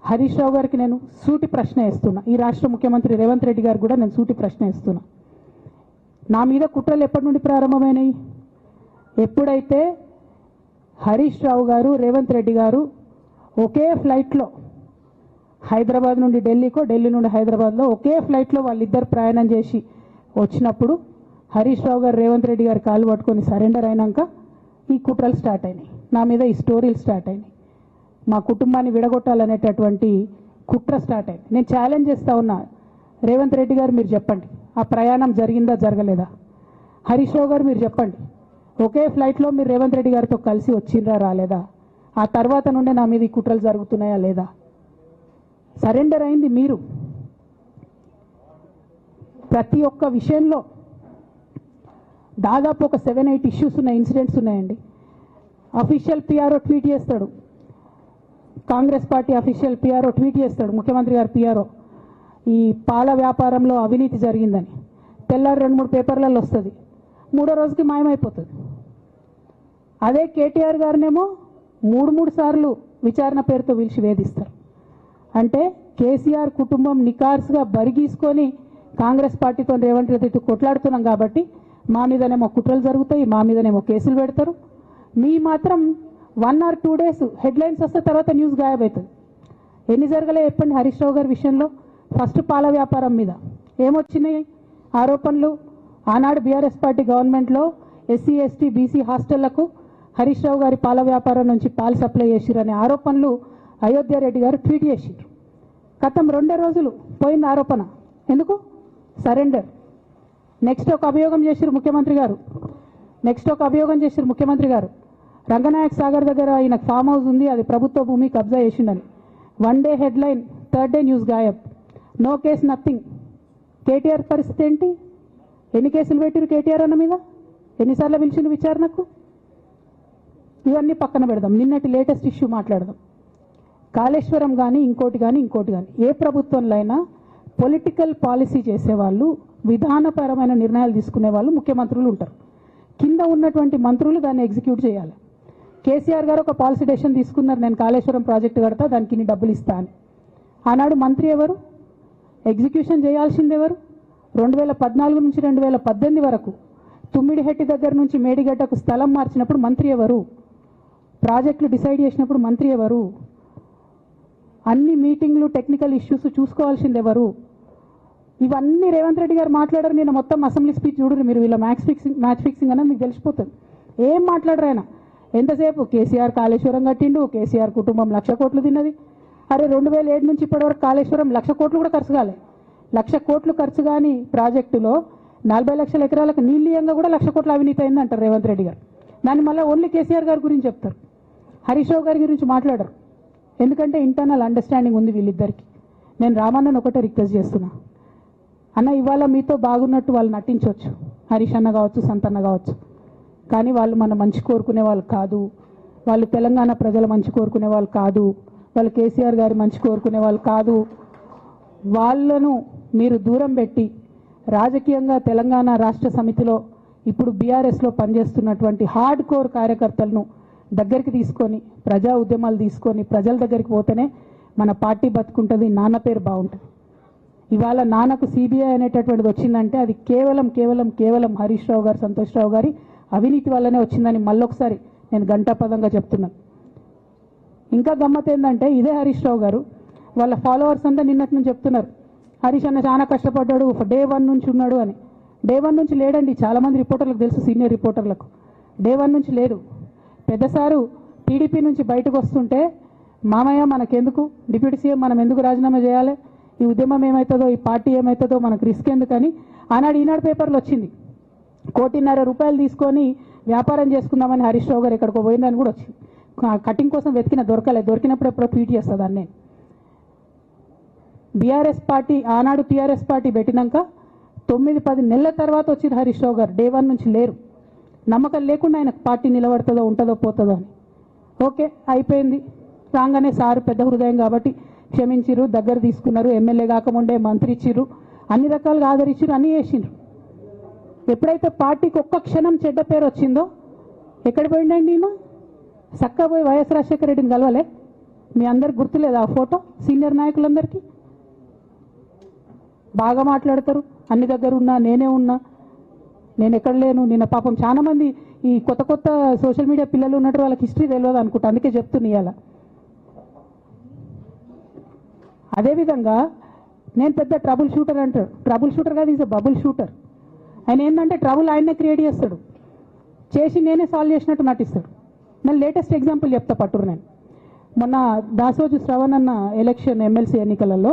హరీష్ రావు గారికి నేను సూటి ప్రశ్న వేస్తున్నా, ఈ రాష్ట్ర ముఖ్యమంత్రి రేవంత్ రెడ్డి గారు కూడా నేను సూటి ప్రశ్న వేస్తున్నా. నా మీద కుట్రలు ఎప్పటి నుండి ప్రారంభమైనాయి? ఎప్పుడైతే హరీష్ రావు గారు రేవంత్ రెడ్డి గారు ఒకే ఫ్లైట్లో హైదరాబాద్ నుండి ఢిల్లీకో, ఢిల్లీ నుండి హైదరాబాద్లో ఒకే ఫ్లైట్లో వాళ్ళిద్దరు ప్రయాణం చేసి వచ్చినప్పుడు హరీష్ రావు గారు రేవంత్ రెడ్డి గారు కాలు పట్టుకొని సరెండర్ అయినాక ఈ కుట్రలు స్టార్ట్ అయినాయి, నా మీద ఈ స్టోరీలు స్టార్ట్ అయినాయి, మా కుటుంబాన్ని విడగొట్టాలనేటటువంటి కుట్ర స్టార్ట్ అయింది. నేను ఛాలెంజ్ చేస్తా ఉన్నా, రేవంత్ రెడ్డి గారు మీరు చెప్పండి, ఆ ప్రయాణం జరిగిందా జరగలేదా? హరీష్ రావు గారు మీరు చెప్పండి, ఒకే ఫ్లైట్లో మీరు రేవంత్ రెడ్డి గారితో కలిసి వచ్చిండ్రా రాలేదా? ఆ తర్వాత నుండే నా మీద ఈ కుట్రలు జరుగుతున్నాయా లేదా? సరెండర్ అయింది మీరు. ప్రతి ఒక్క విషయంలో దాదాపు ఒక 7-8 ఇష్యూస్ ఉన్నాయి, ఇన్సిడెంట్స్ ఉన్నాయండి. అఫీషియల్ పిఆర్ఓ ట్వీట్ చేస్తాడు, Congress party official PRO tweet చేస్తాడు, ముఖ్యమంత్రి గారు పిఆర్ఓ, ఈ పాల వ్యాపారంలో అవినీతి జరిగిందని. తెల్లారి 2-3 పేపర్లలో వస్తుంది, 3వ రోజుకి మాయమైపోతుంది. అదే కేటీఆర్ గారినేమో 3 సార్లు విచారణ పేరుతో పిలిచి వేధిస్తారు. అంటే కేసీఆర్ కుటుంబం నికార్స్గా బరిగీసుకొని కాంగ్రెస్ పార్టీతో రేవంత్ రెడ్డి కొట్లాడుతున్నాం కాబట్టి మా మీదనేమో కుట్రలు జరుగుతాయి, మా మీదనేమో కేసులు పెడతారు. మీ మాత్రం 1 or 2 days హెడ్లైన్స్ వస్తే తర్వాత న్యూస్ గాయబవుతుంది. ఎన్ని జరగలే చెప్పండి హరీష్ రావు గారి విషయంలో? ఫస్ట్ పాల వ్యాపారం మీద ఏమొచ్చినాయి ఆరోపణలు? ఆనాడు బీఆర్ఎస్ పార్టీ గవర్నమెంట్లో SC ST BC హాస్టళ్లకు Harish Rao గారి పాల వ్యాపారం నుంచి పాలు సప్లై చేసిరనే ఆరోపణలు అయోధ్య రెడ్డి గారు ట్వీట్ చేసిరు. గతం 2 రోజులు పోయింది ఆరోపణ. ఎందుకు? సరెండర్. నెక్స్ట్ ఒక అభియోగం చేసిరు ముఖ్యమంత్రి గారు, రంగనాయక్ సాగర్ దగ్గర ఆయన ఫామ్ హౌస్ ఉంది, అది ప్రభుత్వ భూమి, కబ్జా చేసిండని. 1 day headline, 3rd day news గాయబ్. No case nothing. కేటీఆర్ పరిస్థితి ఏంటి? ఎన్ని కేసులు పెట్టిరు కేటీఆర్ అన్న మీద? ఎన్నిసార్లు పిలిచిండు విచారణకు? ఇవన్నీ పక్కన పెడదాం, నిన్నటి లేటెస్ట్ ఇష్యూ మాట్లాడదాం. కాళేశ్వరం కానీ ఇంకోటి కానీ ఏ ప్రభుత్వంలో అయినా పొలిటికల్ పాలసీ చేసేవాళ్ళు, విధానపరమైన నిర్ణయాలు తీసుకునే వాళ్ళు ముఖ్యమంత్రులు ఉంటారు. కింద ఉన్నటువంటి మంత్రులు దాన్ని ఎగ్జిక్యూట్ చేయాలి. కేసీఆర్ గారు ఒక పాలసీ డెసిషన్ తీసుకున్నారు, నేను కాళేశ్వరం ప్రాజెక్టు కడతా, దానికి ఇన్ని డబ్బులు ఇస్తా అని. ఆనాడు మంత్రి ఎవరు? ఎగ్జిక్యూషన్ చేయాల్సింది ఎవరు? 2014 నుంచి 2018 వరకు తుమ్మిడిహెట్టి దగ్గర నుంచి మేడిగడ్డకు స్థలం మార్చినప్పుడు మంత్రి ఎవరు? ప్రాజెక్టులు డిసైడ్ చేసినప్పుడు మంత్రి ఎవరు? అన్ని మీటింగ్లు, టెక్నికల్ ఇష్యూస్ చూసుకోవాల్సింది ఎవరు? ఇవన్నీ రేవంత్ రెడ్డి గారు మాట్లాడారు. నేను మొత్తం అసెంబ్లీ స్పీచ్ చూడరు మీరు, వీళ్ళ మ్యాచ్ ఫిక్సింగ్ అనేది మీకు తెలిసిపోతుంది. ఏం మాట్లాడరు ఆయన. ఎంతసేపు కేసీఆర్ కాళేశ్వరం కట్టిండు, కేసీఆర్ కుటుంబం 1,00,000 కోట్లు తిన్నది. అరే 2007 నుంచి ఇప్పటివరకు కాళేశ్వరం 1,00,000 కోట్లు కూడా ఖర్చు కాలే. 1,00,000 కోట్లు ఖర్చు కాని ప్రాజెక్టులో 40 లక్షల ఎకరాలకు నీళ్ళియంగా కూడా 1,00,000 కోట్ల అవినీతి అయింది అంటారు రేవంత్ రెడ్డి గారు. దాన్ని మళ్ళీ ఓన్లీ కేసీఆర్ గారి గురించి చెప్తారు, హరీష్ రావు గారి గురించి మాట్లాడరు. ఎందుకంటే ఇంటర్నల్ అండర్స్టాండింగ్ ఉంది వీళ్ళిద్దరికి. నేను రామన్నను ఒకటే రిక్వెస్ట్ చేస్తున్నా, అన్న ఇవాళ మీతో బాగున్నట్టు వాళ్ళు నటించవచ్చు, హరీష్ అన్న కావచ్చు, సంతన్న కావచ్చు, కానీ వాళ్ళు మన మంచి కోరుకునే వాళ్ళు కాదు, వాళ్ళు తెలంగాణ ప్రజల మంచి కోరుకునే వాళ్ళు కాదు, వాళ్ళు కేసీఆర్ గారి మంచి కోరుకునే వాళ్ళు కాదు. వాళ్ళను మీరు దూరం పెట్టి రాజకీయంగా తెలంగాణ రాష్ట్ర సమితిలో ఇప్పుడు బీఆర్ఎస్లో పనిచేస్తున్నటువంటి హార్డ్ కోర్ కార్యకర్తలను దగ్గరికి తీసుకొని ప్రజా ఉద్యమాలు తీసుకొని ప్రజల దగ్గరికి పోతేనే మన పార్టీ బతుకుంటుంది, నాన్న పేరు బాగుంటుంది. ఇవాళ నాన్నకు సిబిఐ అనేటటువంటిది వచ్చిందంటే అది కేవలం హరీష్ రావు గారు, సంతోష్ రావు గారి అవినీతి వల్లనే వచ్చిందని మళ్ళొకసారి నేను గంటాపదంగా చెప్తున్నాను. ఇంకా గమ్మత్ ఏంటంటే ఇదే హరీష్ రావు గారు వాళ్ళ ఫాలోవర్స్ అంతా నిన్నటి నుంచి చెప్తున్నారు, హరీష్ అన్న చాలా కష్టపడ్డాడు, డే 1 నుంచి ఉన్నాడు అని. డే 1 నుంచి లేడండి, చాలామంది రిపోర్టర్లకు తెలుసు, సీనియర్ రిపోర్టర్లకు. డే 1 నుంచి లేదు. పెద్దసారు టీడీపీ నుంచి బయటకు వస్తుంటే మామయ్య మనకెందుకు, డిప్యూటీ సీఎం మనం ఎందుకు రాజీనామా చేయాలి, ఈ ఉద్యమం ఏమవుతుందో, ఈ పార్టీ ఏమవుతుందో మనకు రిస్క్ ఎందుకని ఆనాడు ఈనాడు పేపర్లు వచ్చింది. 1,50,00,000 రూపాయలు తీసుకొని వ్యాపారం చేసుకుందామని హరీష్ రావు గారు ఎక్కడికో పోయిందని కూడా వచ్చింది. కటింగ్ కోసం దొరికినప్పుడు ఎప్పుడో ట్వీట్ చేస్తుందని. నేను బీఆర్ఎస్ పార్టీ ఆనాడు టీఆర్ఎస్ పార్టీ పెట్టినాక 9-10 నెలల తర్వాత వచ్చింది హరీష్ రావు గారు. డే 1 నుంచి లేరు. నమ్మకం లేకుండా ఆయన పార్టీ నిలబడుతుందో ఉంటుందో పోతుందో అని. ఓకే అయిపోయింది, రాగానే సారు పెద్ద హృదయం కాబట్టి క్షమించిరు, దగ్గర తీసుకున్నారు, ఎమ్మెల్యే కాకముందే మంత్రి ఇచ్చిర్రు, అన్ని రకాలుగా ఆదరించిరు, అన్నీ చేసిండ్రు. ఎప్పుడైతే పార్టీకి ఒక్క క్షణం చెడ్డ పేరు వచ్చిందో ఎక్కడ పోయిండండి ఈయన? చక్కగా పోయి వైఎస్ రాజశేఖర రెడ్డిని కలవలే, మీ అందరికి గుర్తులేదా ఆ ఫోటో? సీనియర్ నాయకులందరికీ బాగా మాట్లాడతారు. అన్ని దగ్గర ఉన్నా, నేనే ఉన్నా, నేను ఎక్కడ లేను. నిన్న పాపం చాలా మంది ఈ కొత్త కొత్త సోషల్ మీడియా పిల్లలు ఉన్నట్టు వాళ్ళకి హిస్టరీ తెలియదు అనుకుంటా, అందుకే చెప్తున్నా ఇవాళ. అదేవిధంగా నేను పెద్ద ట్రబుల్ షూటర్ అంటారు. ట్రబుల్ షూటర్ కాదు, ఈజ్ అ బబుల్ షూటర్. ఆయన ఏంటంటే ట్రబుల్ ఆయనే క్రియేట్ చేస్తాడు, చేసి నేనే సాల్వ్ చేసినట్టు నటిస్తాడు. నేను లేటెస్ట్ ఎగ్జాంపుల్ చెప్తా పట్టురు. నేను మొన్న దాసోజు శ్రవణ్ అన్న ఎలక్షన్ ఎమ్మెల్సీ ఎన్నికలలో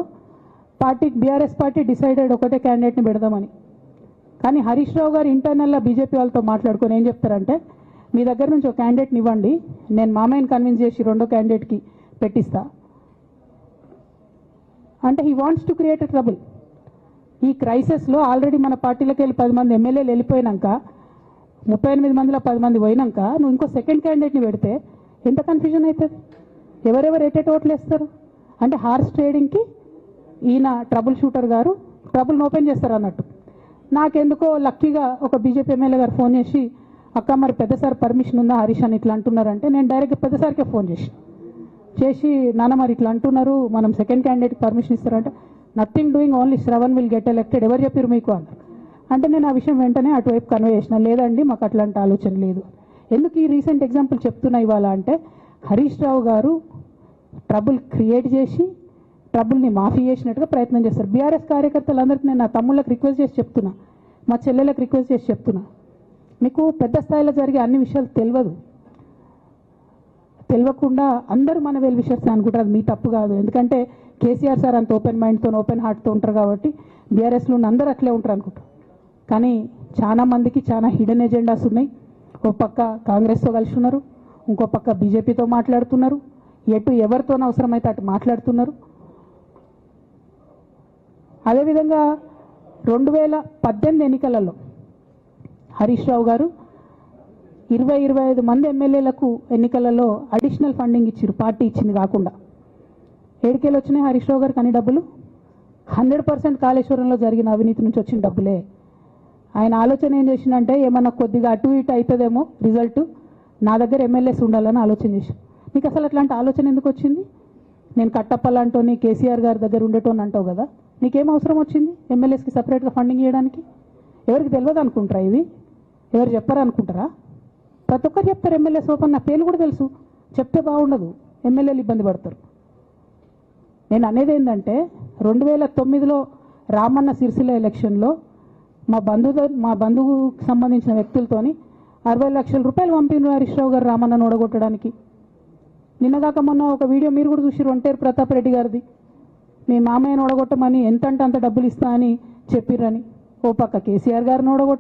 బీఆర్ఎస్ పార్టీ డిసైడెడ్ ఒకటే క్యాండిడేట్ని పెడదామని. కానీ హరీష్ రావు గారు ఇంటర్నల్గా బీజేపీ వాళ్ళతో మాట్లాడుకొని ఏం చెప్తారంటే, మీ దగ్గర నుంచి ఒక క్యాండిడేట్ని ఇవ్వండి, నేను మామయ్యని కన్విన్స్ చేసి రెండో క్యాండిడేట్కి పెట్టిస్తా అంటే he wants to create a trouble. ఈ క్రైసిస్లో ఆల్రెడీ మన పార్టీలోకి వెళ్ళి 10 మంది ఎమ్మెల్యేలు వెళ్ళిపోయినాక, 38 మందిలో 10 మంది పోయినాక నువ్వు ఇంకో సెకండ్ క్యాండిడేట్ని పెడితే ఎంత కన్ఫ్యూజన్ అవుతుంది? ఎవరెవరు ఎటెట్ ఓట్లు వేస్తారు? అంటే హార్స్ ట్రేడింగ్కి ఈయన ట్రబుల్ షూటర్ గారు ట్రబుల్ని ఓపెన్ చేస్తారు అన్నట్టు. నాకెందుకో లక్కీగా ఒక బీజేపీ ఎమ్మెల్యే గారు ఫోన్ చేసి, అక్క మరి పెద్దసారి పర్మిషన్ ఉందా హరీష్ అని ఇట్లా అంటున్నారంటే, నేను డైరెక్ట్గా పెద్దసారికే ఫోన్ చేసి నాన్న మరి ఇట్లా అంటున్నారు, మనం సెకండ్ క్యాండిడేట్కి పర్మిషన్ ఇస్తారంటే, nothing doing, only Shravan will get elected, ఎవరు చెప్పారు మీకు అన్నారు. అంటే నేను ఆ విషయం వెంటనే అటువైపు కన్వే చేసిన, లేదండి మాకు అట్లాంటి ఆలోచన లేదు. ఎందుకు ఈ రీసెంట్ ఎగ్జాంపుల్ చెప్తున్నా ఇవాళ అంటే, హరీష్ రావు గారు ట్రబుల్ క్రియేట్ చేసి ట్రబుల్ని మాఫీ చేసినట్టుగా ప్రయత్నం చేస్తారు. బీఆర్ఎస్ కార్యకర్తలందరికీ నేను నా తమ్ముళ్ళకి రిక్వెస్ట్ చేసి చెప్తున్నా, మా చెల్లెలకు రిక్వెస్ట్ చేసి చెప్తున్నా, మీకు పెద్ద స్థాయిలో జరిగే అన్ని విషయాలు తెలియకుండా అందరూ మన వెల్ విషయర్స్ అనుకుంటారు. అది మీ తప్పు కాదు, ఎందుకంటే కేసీఆర్ సార్ అంత ఓపెన్ మైండ్తో ఓపెన్ హార్ట్తో ఉంటారు కాబట్టి బీఆర్ఎస్లో ఉన్న అందరూ అట్లే ఉంటారు అనుకుంటారు. కానీ చాలా మందికి చాలా హిడెన్ ఎజెండాస్ ఉన్నాయి. ఒక పక్క కాంగ్రెస్తో కలిసి ఉన్నారు, ఇంకో పక్క బీజేపీతో మాట్లాడుతున్నారు, ఎటు ఎవరితోనూ అవసరమైతే అటు మాట్లాడుతున్నారు. అదేవిధంగా 2018 ఎన్నికలలో హరీష్ రావు గారు 20-25 మంది ఎమ్మెల్యేలకు ఎన్నికలలో అడిషనల్ ఫండింగ్ ఇచ్చారు, పార్టీ ఇచ్చింది కాకుండా. ఏడికేలు వచ్చినాయి హరీష్ రావు గారికి అన్ని డబ్బులు? 100% కాళేశ్వరంలో జరిగిన అవినీతి నుంచి వచ్చిన డబ్బులే. ఆయన ఆలోచన ఏం చేసిందంటే, ఏమన్నా కొద్దిగా అటు ఇటు అవుతుందేమో రిజల్ట్, నా దగ్గర ఎమ్మెల్యేస్ ఉండాలని ఆలోచన చేసి. నీకు అసలు అట్లాంటి ఆలోచన ఎందుకు వచ్చింది? నేను కట్టప్పలాంటోని కేసీఆర్ గారి దగ్గర ఉండేటోని అంటావు కదా, నీకేం అవసరం వచ్చింది ఎమ్మెల్యేస్కి సపరేట్గా ఫండింగ్ చేయడానికి? ఎవరికి తెలియదు అనుకుంటారా? ఇది ఎవరు చెప్పారు అనుకుంటారా? ప్రతి ఒక్కరు చెప్తారు ఎమ్మెల్యేస్ ఓపెన్, నా పేర్లు కూడా తెలుసు, చెప్తే బాగుండదు, ఎమ్మెల్యేలు ఇబ్బంది పడతారు. నేను అనేది ఏంటంటే, 2009లో రామన్న సిరిసిల్ల ఎలక్షన్లో మా బంధువుకు సంబంధించిన వ్యక్తులతోని 60 లక్షల రూపాయలు పంపిన హరీష్ రావు గారు రామన్నను ఓడగొట్టడానికి. నిన్నగాక మొన్న ఒక వీడియో మీరు కూడా చూసి, ఒంటేరు ప్రతాప్ రెడ్డి గారిది, మీ మామయ్యను ఓడగొట్టమని ఎంతంటే అంత డబ్బులు ఇస్తా అని చెప్పిర్రని. ఓ పక్క కేసీఆర్ గారిని ఓడగొట్ట